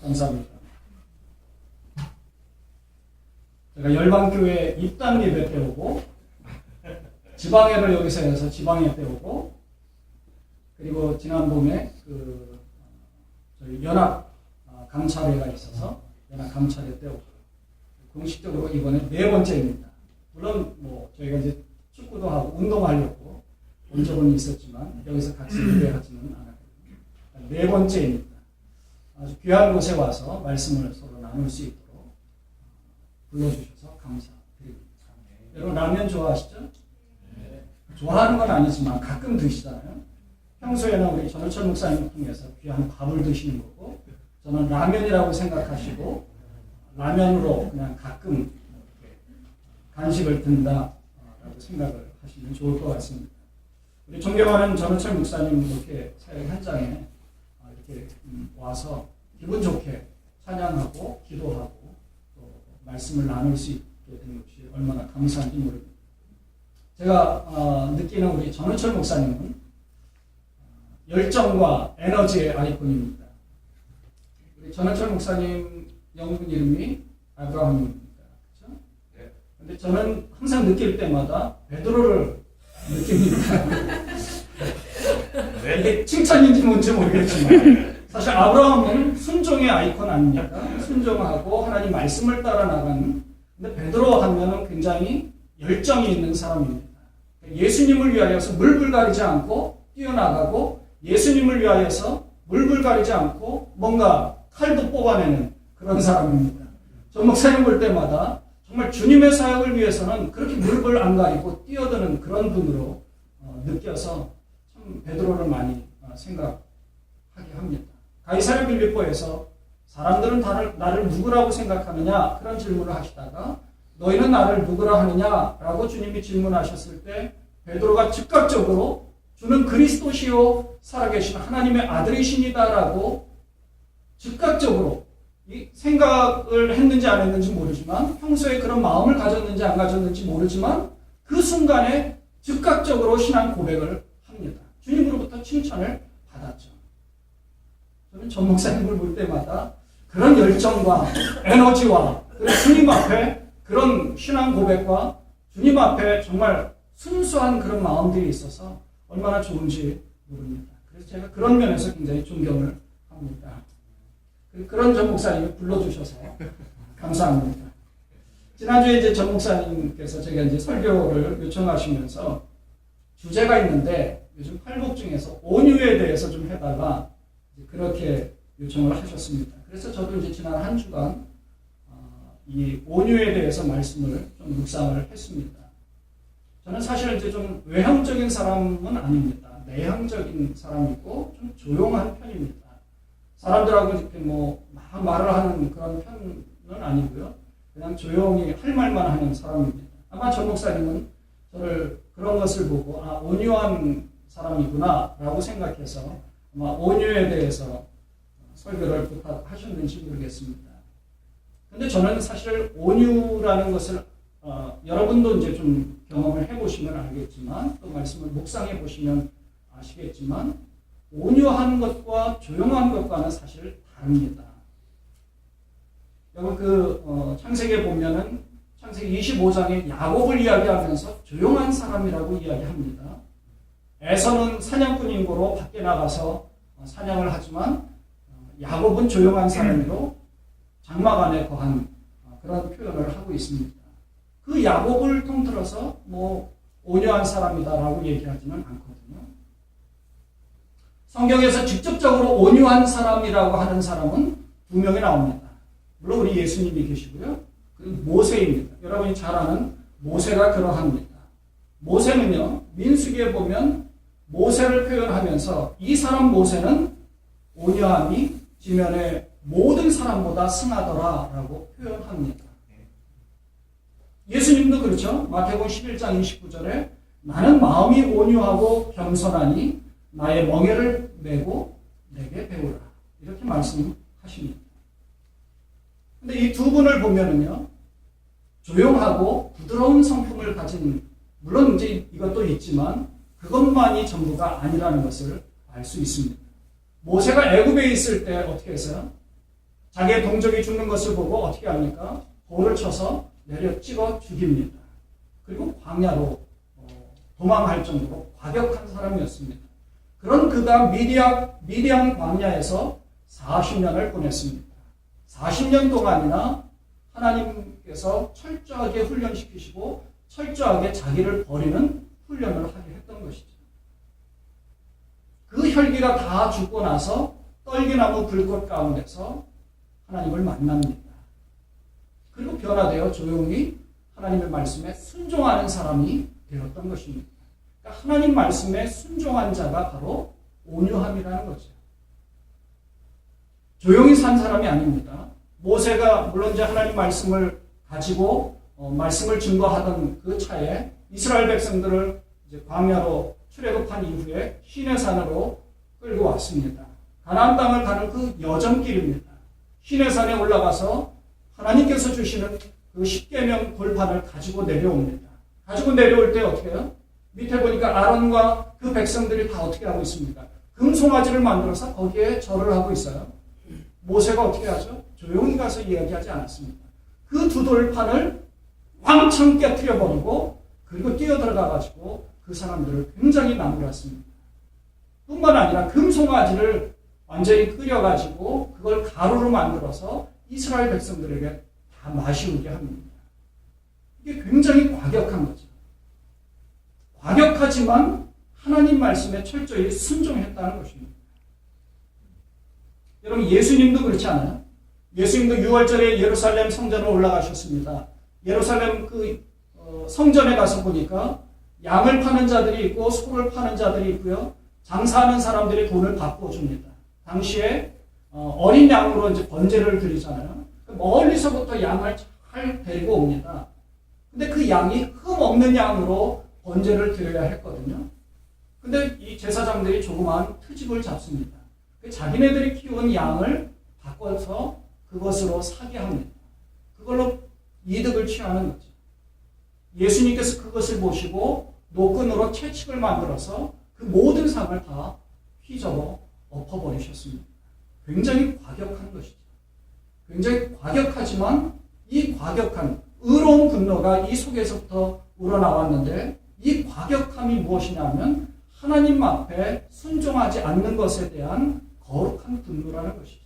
감사합니다. 제가 열방교회 입단 예배 때우고 지방회를 여기서 해서 지방회 때우고 그리고 지난 봄에 저희 연합 감찰회가 있어서 연합 감찰회 때우고 공식적으로 이번에 네 번째입니다. 물론 뭐 저희가 이제 축구도 하고 운동하려고 온 적은 있었지만 여기서 같이 예배하지는 않았거든요. 네 번째입니다. 아주 귀한 곳에 와서 말씀을 서로 나눌 수 있도록 불러주셔서 감사드립니다. 여러분 라면 좋아하시죠? 네. 좋아하는 건 아니지만 가끔 드시잖아요. 평소에는 우리 전우철 목사님을 통해서 귀한 밥을 드시는 거고 저는 라면이라고 생각하시고 라면으로 그냥 가끔 간식을 든다라고 생각을 하시면 좋을 것 같습니다. 우리 존경하는 전우철 목사님 이렇게 사역 현장에 이렇게 와서 기분 좋게 찬양하고 기도하고 또 말씀을 나눌 수 있게 된 것이 얼마나 감사한지 모릅니다. 제가 느끼는 우리 전우철 목사님은 열정과 에너지의 아이콘입니다. 우리 전우철 목사님 영문 이름이 아브라함입니다. 그렇죠? 네. 근데 저는 항상 느낄 때마다 베드로를 느낍니다. 이게 칭찬인지 뭔지 모르겠지만 사실 아브라함은 순종의 아이콘 아닙니까? 순종하고 하나님 말씀을 따라 나가는. 근데 베드로 하면은 굉장히 열정이 있는 사람입니다. 예수님을 위하여서 물불 가리지 않고 뛰어나가고 예수님을 위하여서 물불 가리지 않고 뭔가 칼도 뽑아내는 그런 사람입니다. 전 목사님 볼 때마다 정말 주님의 사역을 위해서는 그렇게 물불 안 가리고 뛰어드는 그런 분으로 느껴서 참 베드로를 많이 생각하게 합니다. 가이사랴 빌립보에서 사람들은 나를 누구라고 생각하느냐 그런 질문을 하시다가 너희는 나를 누구라 하느냐라고 주님이 질문하셨을 때 베드로가 즉각적으로 주는 그리스도시요 살아계신 하나님의 아들이십니다라고 즉각적으로 이 생각을 했는지 안 했는지 모르지만 평소에 그런 마음을 가졌는지 안 가졌는지 모르지만 그 순간에 즉각적으로 신앙 고백을 합니다. 주님으로부터 칭찬을 받았죠. 저는 전 목사님을 볼 때마다 그런 열정과 에너지와 주님 앞에 그런 신앙 고백과 주님 앞에 정말 순수한 그런 마음들이 있어서 얼마나 좋은지 모릅니다. 그래서 제가 그런 면에서 굉장히 존경을 합니다. 그런 전 목사님을 불러주셔서 감사합니다. 지난주에 이제 전 목사님께서 제가 이제 설교를 요청하시면서 주제가 있는데 요즘 팔복 중에서 온유에 대해서 좀 해달라 그렇게 요청을 하셨습니다. 그래서 저도 이제 지난 한 주간 이 온유에 대해서 말씀을 좀 묵상을 했습니다. 저는 사실 이제 좀 외향적인 사람은 아닙니다. 내향적인 사람이고 좀 조용한 편입니다. 사람들하고 이렇게 막 말을 하는 그런 편은 아니고요. 그냥 조용히 할 말만 하는 사람입니다. 아마 전 목사님은 저를 그런 것을 보고 온유한 사람이구나 라고 생각해서 아마 온유에 대해서 설교를 부탁하셨는지 모르겠습니다. 근데 저는 사실 온유라는 것을 여러분도 이제 좀 경험을 해보시면 알겠지만 또 말씀을 묵상해 보시면 아시겠지만 온유한 것과 조용한 것과는 사실 다릅니다. 여러분 창세기에 보면은 창세기 25장에 야곱을 이야기하면서 조용한 사람이라고 이야기합니다. 에서는 사냥꾼인 거로 밖에 나가서 사냥을 하지만 야곱은 조용한 사람으로 장막 안에 거한 그런 표현을 하고 있습니다. 그 야곱을 통틀어서 온유한 사람이다라고 얘기하지는 않거든요. 성경에서 직접적으로 온유한 사람이라고 하는 사람은 두 명이 나옵니다. 물론 우리 예수님이 계시고요. 그리고 모세입니다. 여러분이 잘 아는 모세가 그러합니다. 모세는요, 민수기에 보면 모세를 표현하면서 이 사람 모세는 온유함이 지면의 모든 사람보다 승하더라라고 표현합니다. 예수님도 그렇죠. 마태복음 11장 29절에 나는 마음이 온유하고 겸손하니 나의 멍에를 메고 내게 배우라. 이렇게 말씀하십니다. 근데 이 두 분을 보면은요, 조용하고 부드러운 성품을 가진, 물론 이제 이것도 있지만 그것만이 전부가 아니라는 것을 알 수 있습니다. 모세가 애굽에 있을 때 어떻게 했어요? 자기의 동족이 죽는 것을 보고 어떻게 합니까? 돌을 쳐서 내려 찍어 죽입니다. 그리고 광야로 도망할 정도로 과격한 사람이었습니다. 그런 그가 미디안 광야에서 40년을 보냈습니다. 40년 동안이나 하나님께서 철저하게 훈련시키시고 철저하게 자기를 버리는 훈련을 하게 했던 것이죠. 그 혈기가 다 죽고 나서 떨기나무 불꽃 가운데서 하나님을 만납니다. 그리고 변화되어 조용히 하나님의 말씀에 순종하는 사람이 되었던 것입니다. 그러니까 하나님 말씀에 순종한 자가 바로 온유함이라는 거죠. 조용히 산 사람이 아닙니다. 모세가 물론 이제 하나님 말씀을 가지고 말씀을 증거하던 그 차에 이스라엘 백성들을 이제 광야로 출애굽한 이후에 시내산으로 끌고 왔습니다. 가나안 땅을 가는 그 여정길입니다. 시내산에 올라가서 하나님께서 주시는 그 십계명 돌판을 가지고 내려옵니다. 가지고 내려올 때 어떻게 해요? 밑에 보니까 아론과 그 백성들이 다 어떻게 하고 있습니까? 금송아지를 만들어서 거기에 절을 하고 있어요. 모세가 어떻게 하죠? 조용히 가서 이야기하지 않았습니다. 그 두 돌판을 왕창 깨트려버리고 그리고 뛰어들어가가지고 그 사람들을 굉장히 나무랐습니다. 뿐만 아니라 금송아지를 완전히 끓여가지고 그걸 가루로 만들어서 이스라엘 백성들에게 다 마시우게 합니다. 이게 굉장히 과격한 거죠. 과격하지만 하나님 말씀에 철저히 순종했다는 것입니다. 여러분 예수님도 그렇지 않아요? 예수님도 6월절에 예루살렘 성전에 올라가셨습니다. 예루살렘 그 성전에 가서 보니까 양을 파는 자들이 있고 소를 파는 자들이 있고요. 장사하는 사람들이 돈을 바꿔줍니다. 당시에 어린 양으로 이제 번제를 드리잖아요. 멀리서부터 양을 잘 데리고 옵니다. 근데 그 양이 흠 없는 양으로 번제를 드려야 했거든요. 근데 이 제사장들이 조그마한 트집을 잡습니다. 자기네들이 키운 양을 바꿔서 그것으로 사게 합니다. 그걸로 이득을 취하는 거죠. 예수님께서 그것을 보시고 노끈으로 채찍을 만들어서 그 모든 상을 다 휘저어 엎어버리셨습니다. 굉장히 과격한 것이죠. 굉장히 과격하지만 이 과격한 의로운 분노가 이 속에서부터 우러나왔는데 이 과격함이 무엇이냐면 하나님 앞에 순종하지 않는 것에 대한 거룩한 분노라는 것이죠.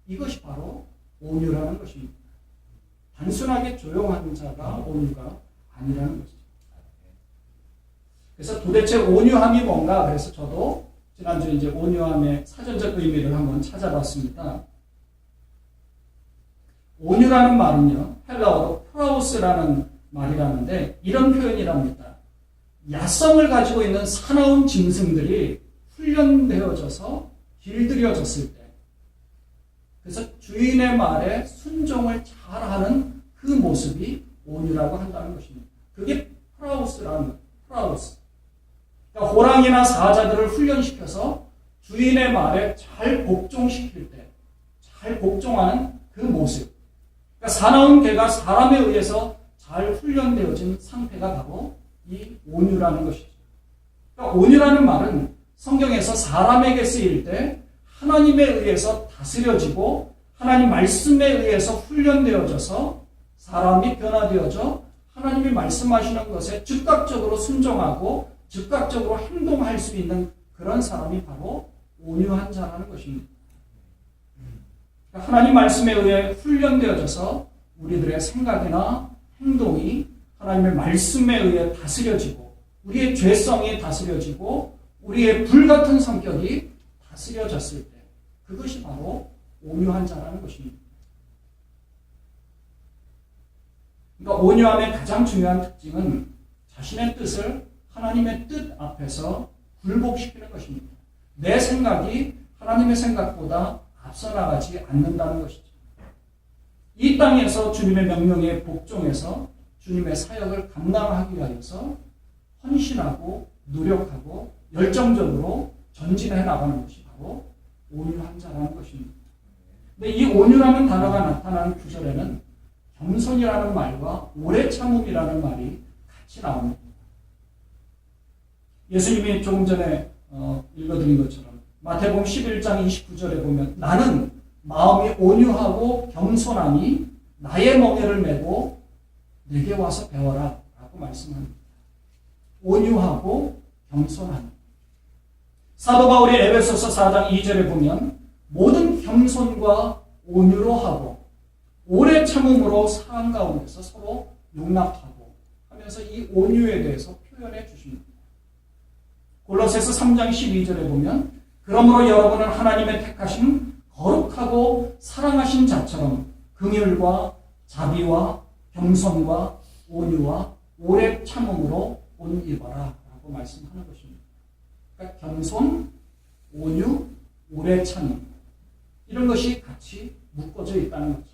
이것이 바로 온유라는 것입니다. 단순하게 조용한 자가 온유가 아니라는 것이죠. 그래서 도대체 온유함이 뭔가 그래서 저도 지난주에 이제 온유함의 사전적 의미를 한번 찾아봤습니다. 온유라는 말은요, 헬라어로 프라우스라는 말이라는데 이런 표현이랍니다. 야성을 가지고 있는 사나운 짐승들이 훈련되어져서 길들여졌을 때, 그래서 주인의 말에 순종을 잘하는 그 모습이 온유라고 한다는 것입니다. 그게 프라우스라는 거예요. 프라우스. 그러니까 호랑이나 사자들을 훈련시켜서 주인의 말에 잘 복종시킬 때, 잘 복종하는 그 모습. 그러니까 사나운 개가 사람에 의해서 잘 훈련되어진 상태가 바로 이 온유라는 것이죠. 그러니까 온유라는 말은 성경에서 사람에게 쓰일 때 하나님에 의해서 다스려지고 하나님 말씀에 의해서 훈련되어져서 사람이 변화되어져 하나님이 말씀하시는 것에 즉각적으로 순종하고 즉각적으로 행동할 수 있는 그런 사람이 바로 온유한 자라는 것입니다. 그러니까 하나님 말씀에 의해 훈련되어져서 우리들의 생각이나 행동이 하나님의 말씀에 의해 다스려지고 우리의 죄성이 다스려지고 우리의 불같은 성격이 다스려졌을 때 그것이 바로 온유한 자라는 것입니다. 그러니까 온유함의 가장 중요한 특징은 자신의 뜻을 하나님의 뜻 앞에서 굴복시키는 것입니다. 내 생각이 하나님의 생각보다 앞서 나가지 않는다는 것이죠. 이 땅에서 주님의 명령에 복종해서 주님의 사역을 감당하기 위하여서 헌신하고 노력하고 열정적으로 전진해 나가는 것이 바로 온유한 자라는 것입니다. 근데 이 온유라는 단어가 나타나는 구절에는 겸손이라는 말과 오래 참음이라는 말이 같이 나옵니다. 예수님이 조금 전에 읽어드린 것처럼 마태복음 11장 29절에 보면 나는 마음이 온유하고 겸손하니 나의 멍에를 메고 내게 와서 배워라 라고 말씀합니다. 온유하고 겸손하니. 사도 바울이 에베소서 4장 2절에 보면 모든 겸손과 온유로 하고 오래 참음으로 사랑 가운데서 서로 용납하고 하면서 이 온유에 대해서 표현해 주십니다. 골로새서 3장 12절에 보면 그러므로 여러분은 하나님의 택하신 거룩하고 사랑하신 자처럼 긍휼과 자비와 겸손과 온유와 오래 참음으로 옷 입어라 라고 말씀하는 것입니다. 그러니까 겸손, 온유, 오래 참음 이런 것이 같이 묶어져 있다는 거죠.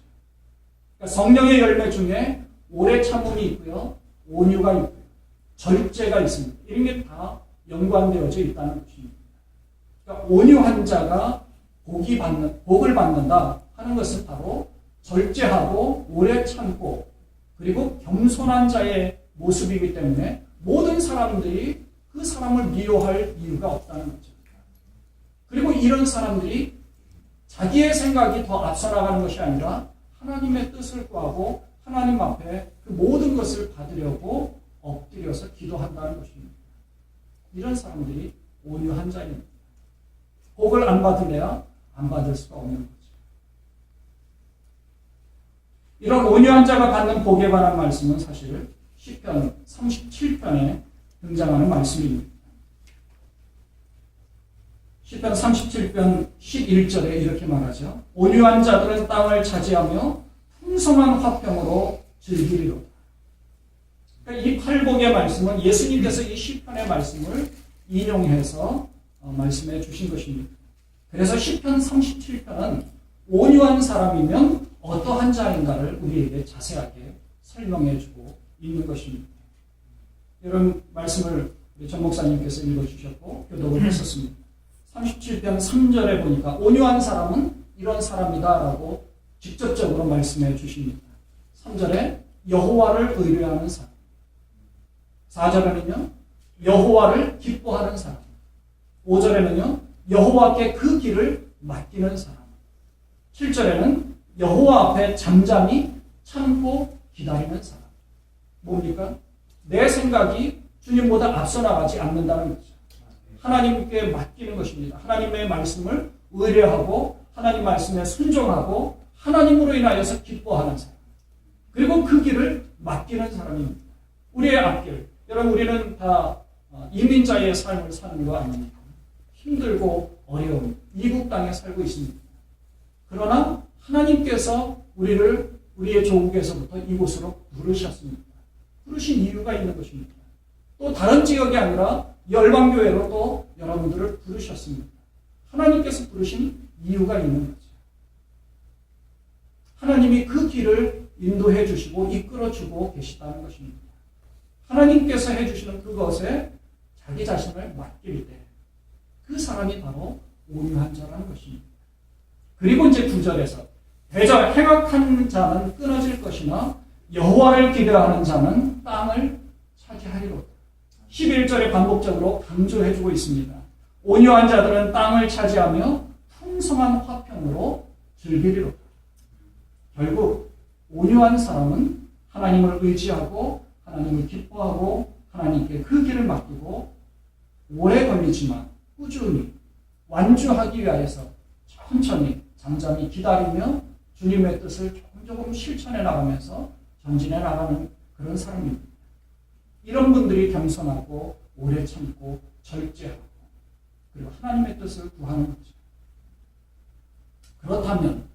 그러니까 성령의 열매 중에 오래 참음이 있고요, 온유가 있고요, 절제가 있습니다. 이런 게 다 연관되어져 있다는 것입니다. 그러니까 온유한 자가 복을 받는다 하는 것은 바로 절제하고 오래 참고 그리고 겸손한 자의 모습이기 때문에 모든 사람들이 그 사람을 미워할 이유가 없다는 거죠. 그리고 이런 사람들이 자기의 생각이 더 앞서 나가는 것이 아니라 하나님의 뜻을 구하고 하나님 앞에 그 모든 것을 받으려고 엎드려서 기도한다는 것입니다. 이런 사람들이 온유한 자입니다. 복을 안 받으려야 안 받을 수가 없는 거죠. 이런 온유한 자가 받는 복에 관한 말씀은 사실 시편 37편에 등장하는 말씀입니다. 시편 37편 11절에 이렇게 말하죠. 온유한 자들은 땅을 차지하며 풍성한 화평으로 즐기리로다. 그러니까 이 팔복의 말씀은 예수님께서 이 시편의 말씀을 인용해서 말씀해 주신 것입니다. 그래서 시편 37편은 온유한 사람이면 어떠한 자인가를 우리에게 자세하게 설명해 주고 있는 것입니다. 이런 말씀을 전 목사님께서 읽어주셨고 교독을 했었습니다. 37편 3절에 보니까 온유한 사람은 이런 사람이다 라고 직접적으로 말씀해 주십니다. 3절에 여호와를 의뢰하는 사람, 4절에는요 여호와를 기뻐하는 사람, 5절에는요 여호와께 그 길을 맡기는 사람, 7절에는 여호와 앞에 잠잠히 참고 기다리는 사람. 뭡니까? 내 생각이 주님보다 앞서 나가지 않는다는 거죠. 하나님께 맡기는 것입니다. 하나님의 말씀을 의뢰하고 하나님 말씀에 순종하고 하나님으로 인하여서 기뻐하는 사람. 그리고 그 길을 맡기는 사람입니다. 우리의 앞길. 여러분 우리는 다 이민자의 삶을 사는 거 아닙니까? 힘들고 어려운 이국 땅에 살고 있습니다. 그러나 하나님께서 우리의 조국에서부터 이곳으로 부르셨습니다. 부르신 이유가 있는 것입니다. 또 다른 지역이 아니라 열방교회로 또 여러분들을 부르셨습니다. 하나님께서 부르신 이유가 있는 거죠. 하나님이 그 길을 인도해 주시고 이끌어 주고 계시다는 것입니다. 하나님께서 해주시는 그것에 자기 자신을 맡길 때 그 사람이 바로 온유한 자라는 것입니다. 그리고 이제 9절에서 대저 행악한 자는 끊어질 것이나 여호와를 기대하는 자는 땅을 차지하리로다. 11절에 반복적으로 강조해주고 있습니다. 온유한 자들은 땅을 차지하며 풍성한 화평으로 즐기리로다. 결국 온유한 사람은 하나님을 의지하고 하나님을 기뻐하고 하나님께 그 길을 맡기고 오래 걸리지만 꾸준히 완주하기 위하여서 천천히 잠잠히 기다리며 주님의 뜻을 조금 실천해 나가면서 전진해 나가는 그런 사람입니다. 이런 분들이 겸손하고 오래 참고 절제하고 그리고 하나님의 뜻을 구하는 거죠. 그렇다면